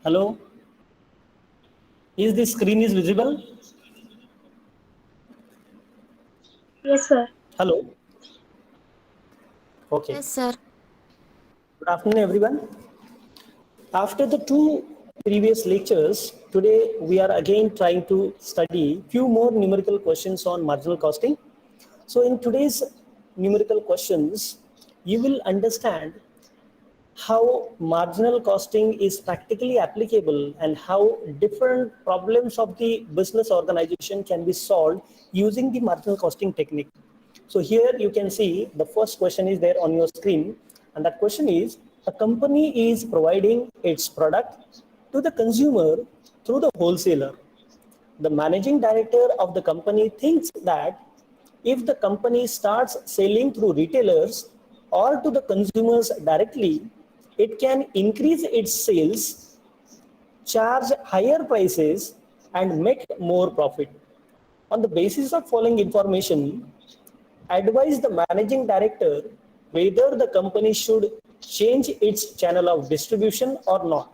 Hello, is the screen is visible? Yes, sir. Hello. Okay. Yes, sir. Good afternoon, everyone. After the two previous lectures, today we are again trying to study few more numerical questions on marginal costing. So in today's numerical questions, you will understand how marginal costing is practically applicable and how different problems of the business organization can be solved using the marginal costing technique. So here you can see the first question is there on your screen, and that question is: a company is providing its product to the consumer through the wholesaler. The managing director of the company thinks that if the company starts selling through retailers or to the consumers directly, it can increase its sales, charge higher prices, and make more profit. On the basis of following information, advise the managing director whether the company should change its channel of distribution or not.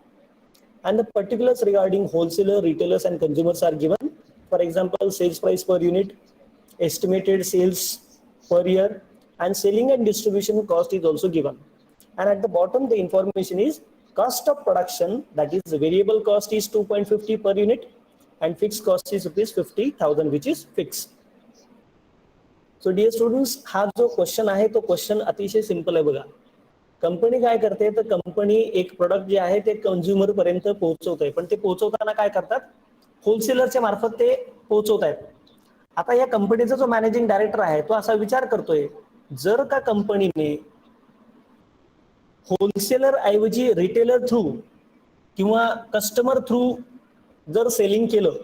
And the particulars regarding wholesaler, retailers, and consumers are given. For example, sales price per unit, estimated sales per year, and selling and distribution cost is also given. And at the bottom, the information is cost of production, that is the variable cost is 2.50 per unit, and fixed cost is rupees 50,000, which is fixed. So dear students, हा जो question आहे तो question अतिशय simple आहे. बघा, company काय करते, तर कंपनी एक प्रोडक्ट जे आहे ते कंझ्युमर पर्यंत पोहोचवत आहे, पण ते पोहोचवताना काय करतात, होलसेलरच्या मार्फत ते पोहोचवत आहेत. आता या कंपनीचा जो मॅनेजिंग डायरेक्टर आहे तो असा विचार करतोय, जर का कंपनीने होलसेलर ऐवजी रिटेलर थ्रू किंवा कस्टमर थ्रू जर सेलिंग केलं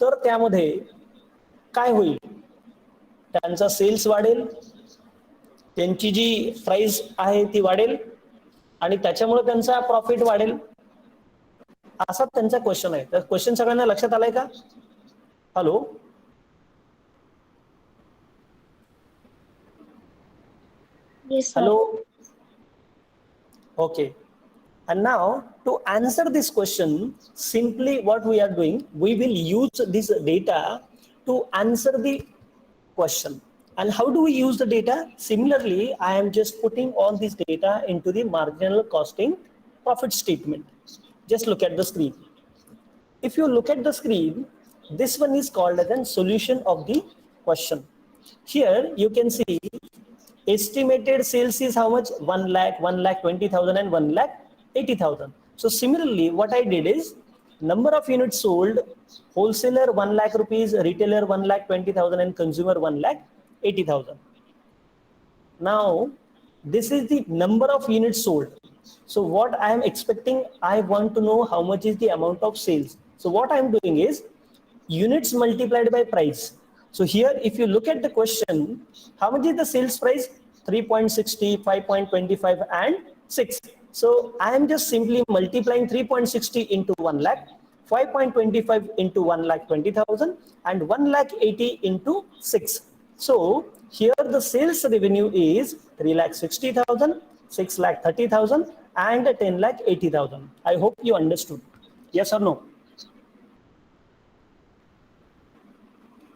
तर त्यामध्ये काय होईल, त्यांचा सेल्स वाढेल, त्यांची जी प्राइस आहे ती वाढेल आणि त्याच्यामुळे त्यांचा प्रॉफिट वाढेल, असा त्यांचा क्वेश्चन आहे. तर क्वेश्चन सगळ्यांना लक्षात आलाय का? Hello, Yes, sir. hello. Okay, and now to answer this question, simply what we are doing, we will use this data to answer the question. And how do we use the data? Similarly, I am just putting all this data into the marginal costing profit statement. Just look at the screen. If you look at the screen, this one is called as a solution of the question. Here you can see estimated sales is how much? 1 lakh, 1 lakh 20,000 and 1 lakh 80,000. So similarly, what I did is number of units sold, wholesaler 1 lakh rupees, retailer 1 lakh 20,000 and consumer 1 lakh 80,000. Now this is the number of units sold. So what I am expecting, I want to know how much is the amount of sales. So what I am doing is units multiplied by price. So here if you look at the question, how much is the sales price? 3.60, 5.25 and 6. So I am just simply multiplying 3.60 into 1 lakh, 5.25 into 1 lakh 20,000 and 1 lakh 80 into 6. So here the sales revenue is 3 lakh 60,000, 6 lakh 30,000 and 10 lakh 80,000. I hope you understood. Yes or no?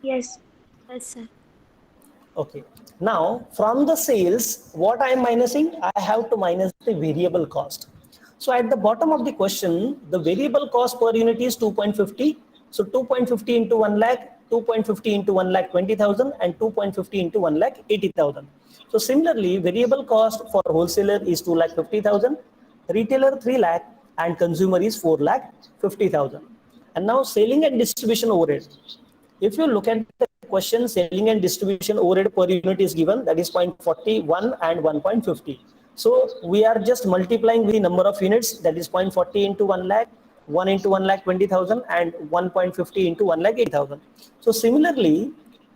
Yes. Yes, sir. Okay. Now from the sales, what I am minusing? I have to minus the variable cost. So at the bottom of the question, the variable cost per unit is 2.50. So 2.50 into 1 lakh, 2.50 into 1 lakh 20,000 and 2.50 into 1 lakh 80,000. So similarly, variable cost for wholesaler is 2 lakh 50,000, retailer 3 lakh and consumer is 4 lakh 50,000. And now selling and distribution overhead. If you look at the question, selling and distribution overhead per unit is given, that is 0.41 and 1.50. So we are just multiplying with the number of units, that is 0.40 into 1 lakh, 1 into 1 lakh 20,000 and 1.50 into 1 lakh 80,000. So similarly,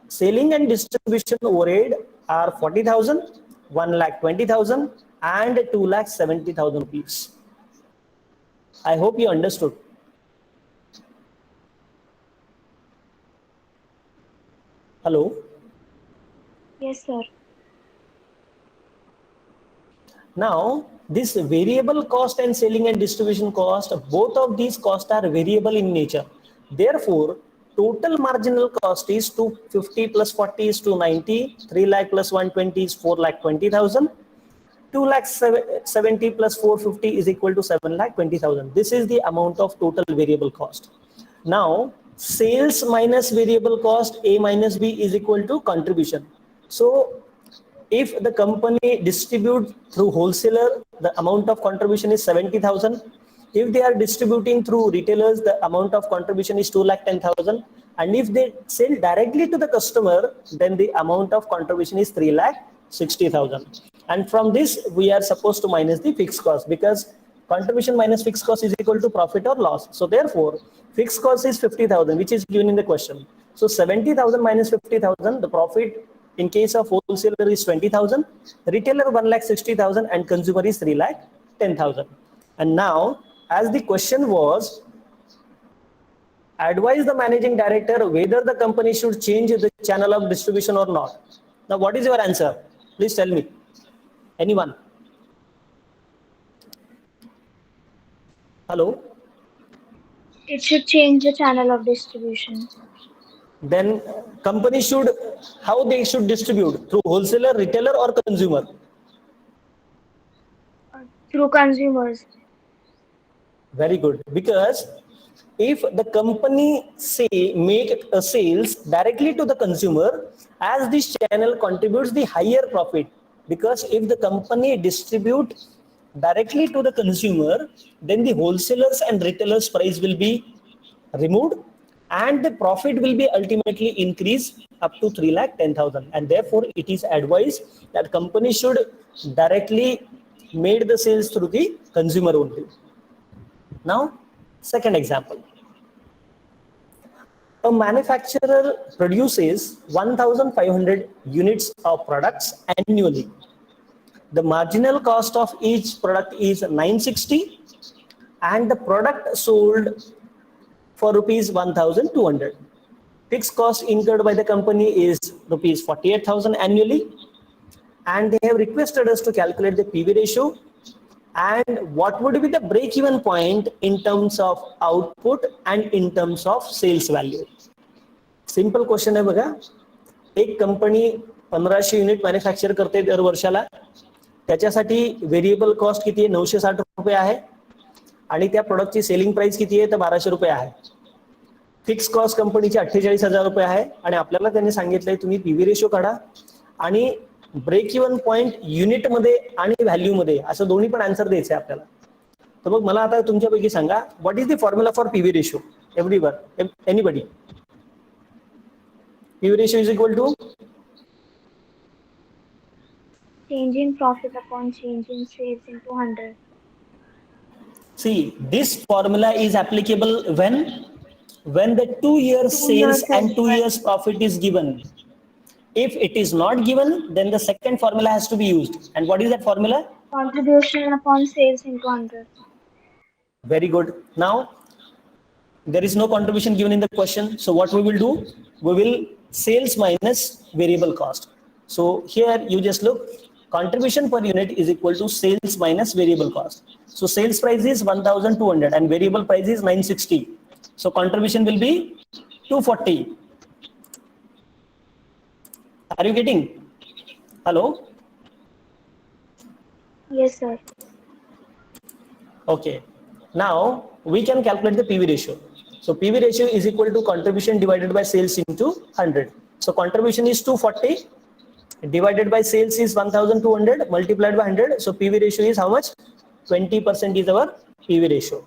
selling and distribution overhead are 40,000, 1 lakh 20,000 and 2 lakh 70,000 rupees. I hope you understood. Hello. Yes, sir. Now this variable cost and selling and distribution cost, both of these costs are variable in nature. Therefore, total marginal cost is 250 plus 40 is 290, 3 lakh plus 120 is 4 lakh 20,000, 2 lakh 70 plus 450 is equal to 7 lakh 20,000. This is the amount of total variable cost. Now, sales minus variable cost A minus B is equal to contribution. So, if the company distributes through wholesaler, the amount of contribution is 70,000. If they are distributing through retailers, the amount of contribution is 2 lakh 10,000. And if they sell directly to the customer, then the amount of contribution is 3 lakh 60,000. And from this, we are supposed to minus the fixed cost, because contribution minus fixed cost is equal to profit or loss. So therefore, fixed cost is 50,000, which is given in the question. So 70,000 minus 50,000, the profit in case of wholesaler is 20,000, retailer 1 lakh 60,000, and consumer is 3 lakh 10,000. And now, as the question was, advise the managing director whether the company should change the channel of distribution or not. Now, what is your answer? Please tell me. Anyone? Hello? It should change the channel of distribution. Then company should, how they should distribute? Through wholesaler, retailer, or consumer? Through consumers. Very good. Because if the company say make a sales directly to the consumer, as this channel contributes the higher profit, because if the company distribute directly to the consumer, then the wholesalers and retailers price will be removed, and the profit will be ultimately increased up to 3 lakh 10,000. And therefore, it is advised that company should directly made the sales through the consumer only. Now, second example. A manufacturer produces 1,500 units of products annually. The marginal cost of each product is 960, and the product sold for rupees 1,200. Fixed cost incurred by the company is rupees 48,000 annually, and they have requested us to calculate the PV ratio and what would be the break-even point in terms of output and in terms of sales value. Simple question आहे बघा. एक company 1500 unit manufacture करते दर वर्षाला. त्याच्यासाठी variable cost किती आहे? 960 रुपये आहे, आणि त्या प्रोडक्टची सेलिंग प्राइस किती आहे? तर 1200 रुपये आहे. फिक्स कॉस्ट कंपनीची 48,000 रुपये आहे, आणि आपल्याला त्यांनी सांगितलंय तुम्ही पीव्ही रेशो काढा आणि ब्रेक इव्हन पॉइंट युनिट मध्ये आणि व्हॅल्यू मध्ये असं दोन्ही पण आन्सर द्यायचे आपल्याला. तर मग मला आता तुमच्यापैकी सांगा, what is the formula for PV ratio? Everyone, anybody? PV ratio is equal to change in profit upon change in sales into 100. See, this formula is applicable when the 2 years sales and 2 years profit is given. If it is not given, then the second formula has to be used. And what is that formula? Contribution upon sales into 100. Very good. Now, there is no contribution given in the question. So what we will do? We will sales minus variable cost. So here you just look, contribution per unit is equal to sales minus variable cost. So sales price is 1,200 and variable price is 960. So contribution will be 240. Are you getting? Hello? Yes, sir. Okay. Now we can calculate the PV ratio. So PV ratio is equal to contribution divided by sales into 100. So contribution is 240 divided by sales is 1,200 multiplied by 100. So PV ratio is how much? 20% is our PV ratio.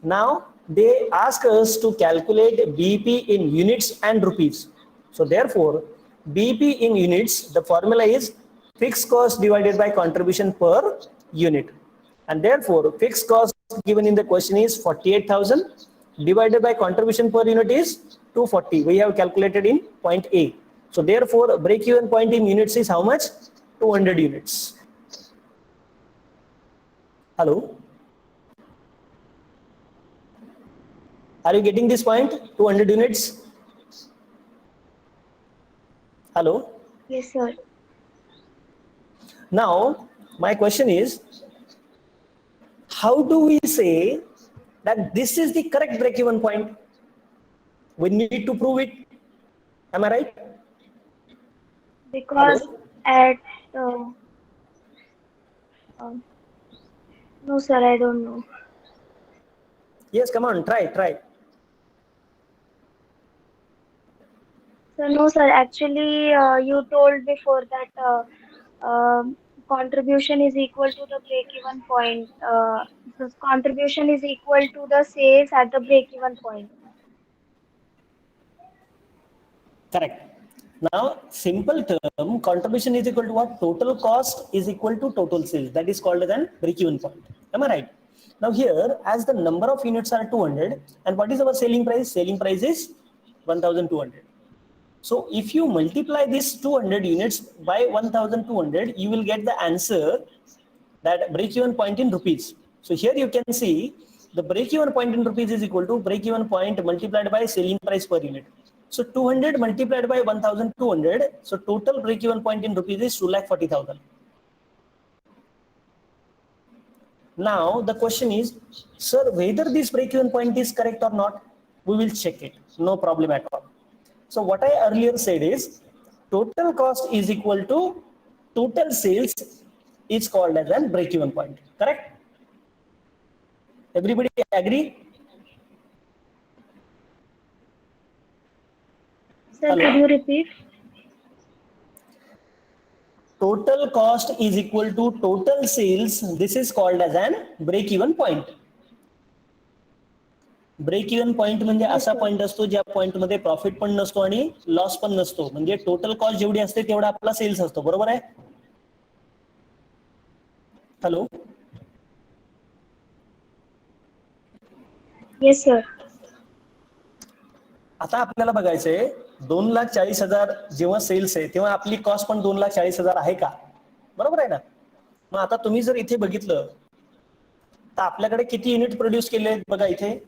Now they ask us to calculate BP in units and rupees. So therefore, BP in units, the formula is fixed cost divided by contribution per unit. And therefore, fixed cost given in the question is 48,000 divided by contribution per unit is 240. We have calculated in point A. So therefore, break-even point in units is how much? 200 units. Hello? Are you getting this point? 200 units? Hello? Yes, sir. Now, my question is, how do we say that this is the correct break-even point? We need to prove it. Am I right? Because Hello? at um, no sir, I don't know. Yes, come on, try. So no sir, actually you told before that contribution is equal to the break-even point. The contribution is equal to the sales at the break-even point. Correct. Now, simple term, contribution is equal to what? Total cost is equal to total sales. That is called as an break-even point. Am I right? Now here, as the number of units are 200, and what is our selling price? Selling price is 1,200. So if you multiply this 200 units by 1,200, you will get the answer that break-even point in rupees. So here you can see the break-even point in rupees is equal to break-even point multiplied by selling price per unit. So 200 multiplied by 1,200. So total break-even point in rupees is 2,40,000. Now the question is, sir, whether this break-even point is correct or not, we will check it. No problem at all. So what I earlier said is total cost is equal to total sales is called as a break-even point. Correct? Everybody agree? Sir, Hello? could you repeat? Total cost is equal to total sales. This is called as an break-even point. Break even point म्हणजे Yes असा sir. Point असतो ज्या point मध्ये profit पण नसतो आणि loss पण नसतो. म्हणजे टोटल कॉस्ट जेवढी असते तेवढा आपला सेल्स असतो. बरोबर आहे? हॅलो? Yes sir. आता आपल्याला बघायचंय 2,40,000 जेव्हा सेल्स आहे तेव्हा आपली कॉस्ट पण 2,40,000 आहे का? बरोबर आहे ना? मग आता तुम्ही जर इथे बघितलं तर आपल्याकडे किती युनिट प्रोड्यूस केले आहेत बघा इथे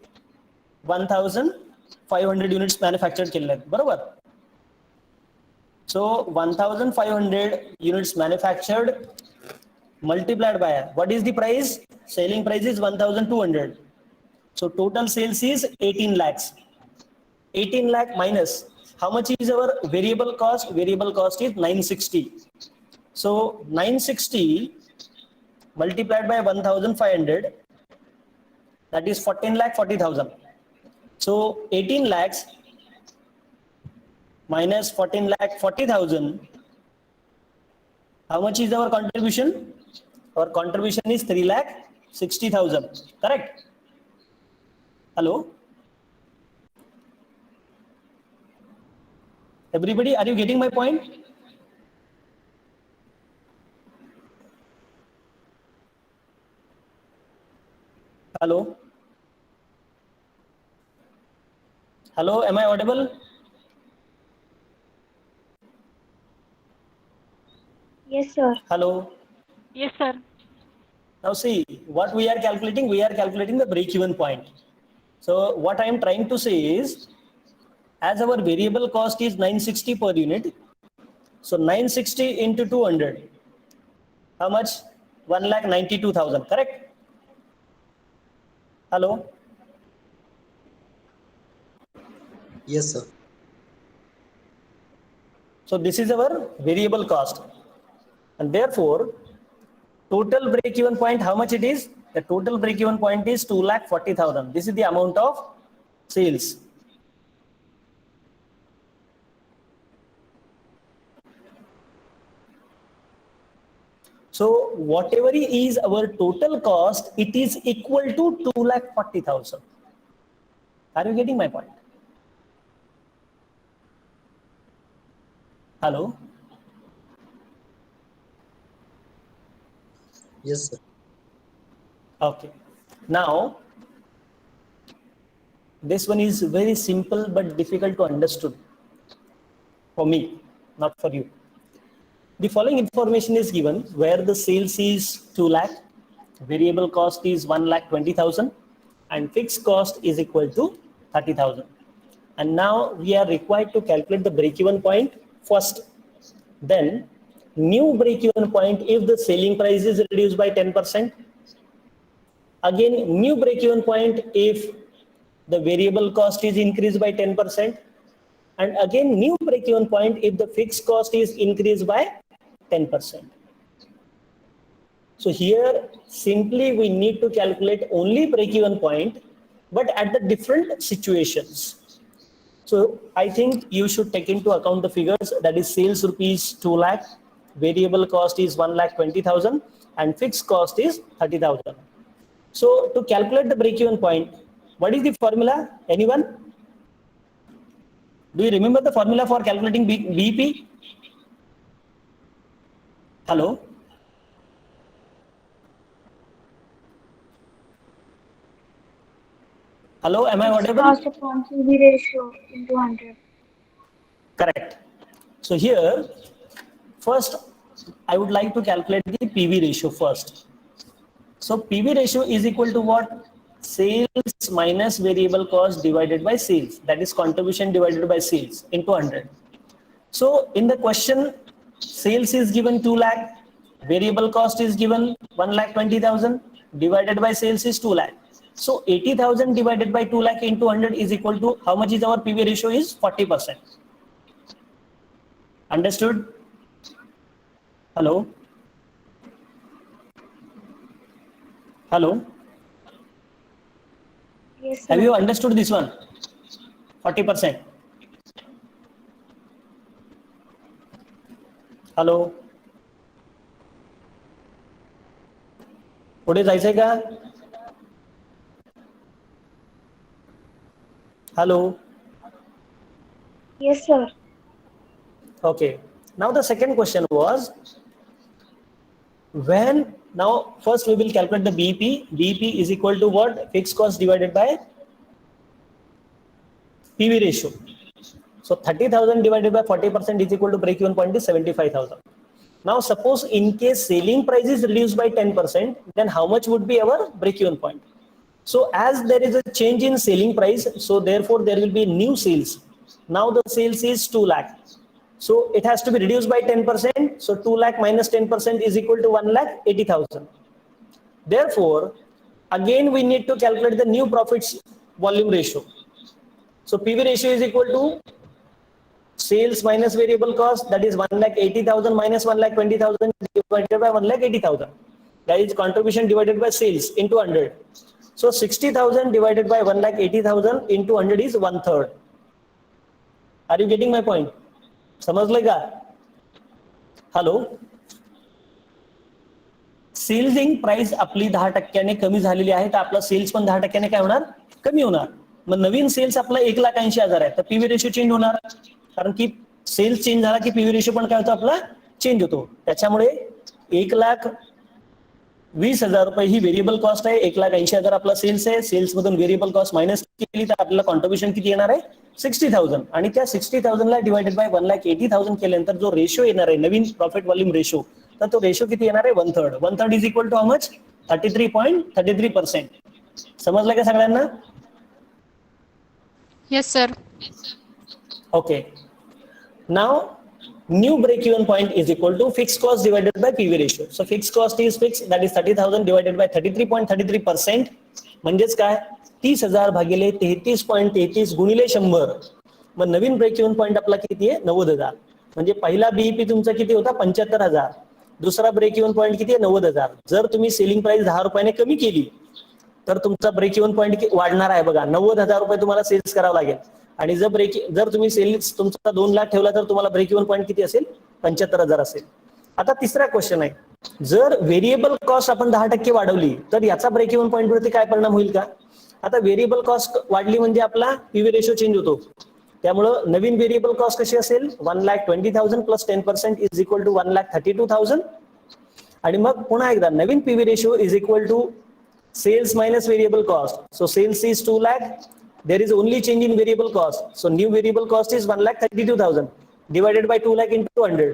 1,500 युनिट्स मॅन्युफॅक्चर केले आहेत. बरोबर? So 1,500 units manufactured multiplied by what is the price? Selling price is 1,200. So total sales is 18 lakhs. 18 lakh minus how much is our variable cost? Variable cost is 960. So 960 multiplied by 1,500, that is 14 lakh 40,000. So 18 lakhs minus 14 lakh 40,000. How much is our contribution? Our contribution is 3,60,000. Correct? Hello? Everybody, are you getting my point? Hello? Hello, am I audible? Yes sir. Hello? Yes, sir. Now see, what we are calculating? We are calculating the break-even point. So what I am trying to say is, as our variable cost is 960 per unit, so 960 into 200, how much? 1,92,000, correct? Hello? Yes, sir. So this is our variable cost. And therefore, total break-even point, how much it is? The total break-even point is 2,40,000. This is the amount of sales. So whatever is our total cost, it is equal to 2,40,000. Are you getting my point? Hello? Yes, sir. Okay. Now, this one is very simple but difficult to understand for me, not for you. The following information is given where the sales is 2 lakh, variable cost is 1,20,000, and fixed cost is equal to 30,000. And now we are required to calculate the break-even point first. Then, new break-even point if the selling price is reduced by 10%. Again, new break-even point if the variable cost is increased by 10%, and again new break-even point if the fixed cost is increased by 10%. So here simply we need to calculate only break-even point, but at the different situations. So I think you should take into account the figures, that is sales rupees 2 lakh, variable cost is 1,20,000 and fixed cost is 30,000. So to calculate the break-even point, what is the formula? Anyone? Do you remember the formula for calculating BP? Hello? Hello, am I Fixed audible? cost upon PV ratio into 100. Correct. So here, first, I would like to calculate the PV ratio first. So PV ratio is equal to what? Sales minus variable cost divided by sales. That is contribution divided by sales into 100. So in the question, sales is given 2 lakh, variable cost is given 1,20,000, divided by sales is 2 lakh. So 80,000 divided by 2 lakh into 100 is equal to, how much is our PV ratio? Is 40%. Understood? Hello? Hello? Yes, Have sir. you understood this one? 40%. Hello? पुढे जायचंय का? Hello? Yes, sir. Okay. Now the second question was, when, now first we will calculate the BP. BP is equal to what? Fixed cost divided by PV ratio. So 30,000 divided by 40% is equal to break-even point is 75,000. Now suppose in case selling price is reduced by 10%, then how much would be our break-even point? So as there is a change in selling price, so therefore there will be new sales. Now the sales is 2 lakh. So it has to be reduced by 10%. So 2 lakh minus 10% is equal to 1,80,000. Therefore, again we need to calculate the new profits volume ratio. So PV ratio is equal to sales minus variable cost, that is 1,80,000 minus 1,20,000 divided by 1,80,000. That is contribution divided by sales into 100. So 60,000 divided by 1,80,000 into 100 is 1/3. Are you getting my point? समजलं का? Hello, सेल्सिंग price आपली 10% कमी झालेली आहे, तर आपला sales पण 10% काय होणार? कमी होणार. मग नवीन सेल्स आपला 1,80,000 आहे, तर पीव्ही रेशो चेंज होणार, कारण की सेल्स चेंज झाला की पीव्ही रेशो पण काय होतो आपला? चेंज होतो. त्याच्यामुळे 1,20,000 रुपये ही व्हेरिएबल कॉस्ट आहे, 1,80,000 आपला सेल्स आहे, सेल्स मधून व्हेरिएबल कॉस्ट मायनस केली तर आपल्याला कॉन्ट्रिब्युशन किती येणार आहे? 60,000. आणि त्या 60,000 ला डिवाइडेड बाय 1,80,000 केल्यानंतर जो रेशो येणार आहे नवीन प्रॉफिट व्हॉल्यूम रेशो, तर तो रेशो किती येणार आहे? 1/3. 1/3 is equal to how much? 33.33%. समजलं का सगळ्यांना? Yes, sir. Okay. Now new break-even point is equal to fixed cost divided by PV ratio. So fixed cost is fixed, that is 30,000 divided by 33.33%. म्हणजेच काय? 30,000 भागिले 33.33 गुणिले 100. मग नवीन ब्रेक इव्हन पॉईंट आपला किती आहे? 90,000. म्हणजे पहिला बीईपी तुमचा किती होता? 75,000. दुसरा ब्रेक इव्हन पॉईंट किती आहे? 90,000. जर तुम्ही सेलिंग प्राइस 10 रुपयाने कमी केली तर तुमचा ब्रेक इव्हन पॉईंट वाढणार आहे बघा. 90,000 रुपये तुम्हाला सेल्स करावं लागेल. आणि जर तुम्ही सेल्स तुमचा 2 लाख ठेवला तर तुम्हाला ब्रेक इव्हन पॉईंट किती असेल? 75,000 असेल. आता तिसरा क्वेश्चन आहे, जर व्हेरिएबल कॉस्ट आपण 10% वाढवली तर याचा ब्रेक इव्हन पॉईंट वरती काय परिणाम होईल का? आता व्हेरिएबल कॉस्ट वाढली म्हणजे आपला पीव्ही रेशो चेंज होतो. त्यामुळं नवीन व्हेरिएबल कॉस्ट कशी असेल? 1,20,000 प्लस 10% इज इक्वल टू 1,32,000. आणि मग पुन्हा एकदा नवीन PV ratio is equal to sales minus variable cost. So sales is 2 lakh. There is only change in variable cost. So new variable cost is 1,32,000 divided by 2 lakh into 100.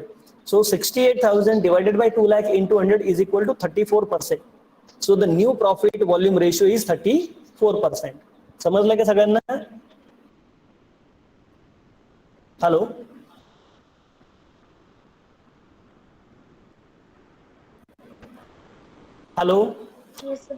So 68,000 divided by 2 lakh into 100 is equal to 34%. So the new profit volume ratio is 34%. समजलं का सगळ्यांना? Hello, hello. Yes, sir.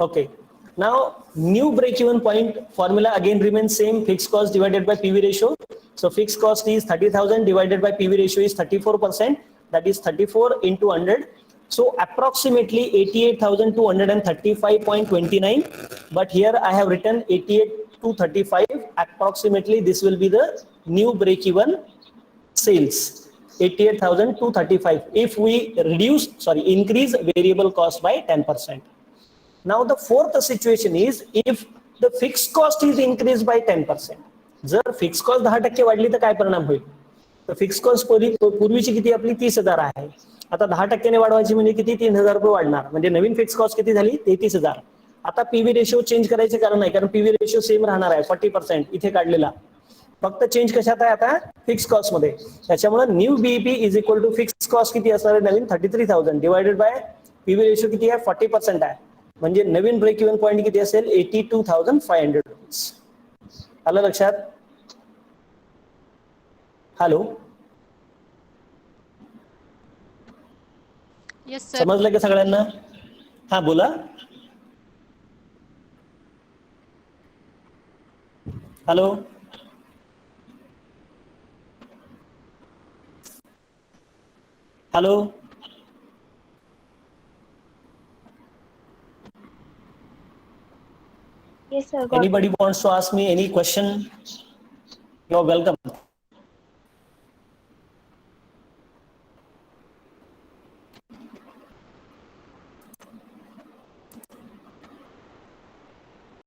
Okay. Now, new break-even point formula again remains same. Fixed cost divided by PV ratio. So fixed cost is 30,000 divided by PV ratio is 34%. That is 34 into 100. So approximately 88,235.29. But here I have written 88,235. Approximately this will be the new break-even sales. 88,235. If we increase variable cost by 10%. Now the fourth situation is if the fixed cost is increased by 10%. जर fix cost 10% वाढली तर काय परिणाम होईल? तर fix cost पूर्वीची किती आपली 30,000 आहे, आता 10% वाढवायची म्हणजे किती 3,000 रुपये वाढणार, म्हणजे नवीन फिक्स कॉस्ट किती झाली 33,000. आता पीव्ही रेशिओ चेंज करायचे कारण नाही, कारण पीव्ही रेशिओ सेम राहणार आहे 40% इथे काढलेला, फक्त चेंज कशात आहे आता फिक्स कॉस्ट मध्ये. त्याच्यामुळे new BEP is equal to fix cost किती असणार आहे नवीन 33,000 डिवायडेड बाय पीव्ही रेशिओ किती आहे 40% आहे, म्हणजे नवीन ब्रेक इव्हन पॉईंट किती असेल 82,500 रुपीज. आलं लक्षात? Hello, yes sir. समजलं का सगळ्यांना? हा बोला. Hello, hello, Yes, sir. Got it. anybody wants to ask me any question? You're welcome.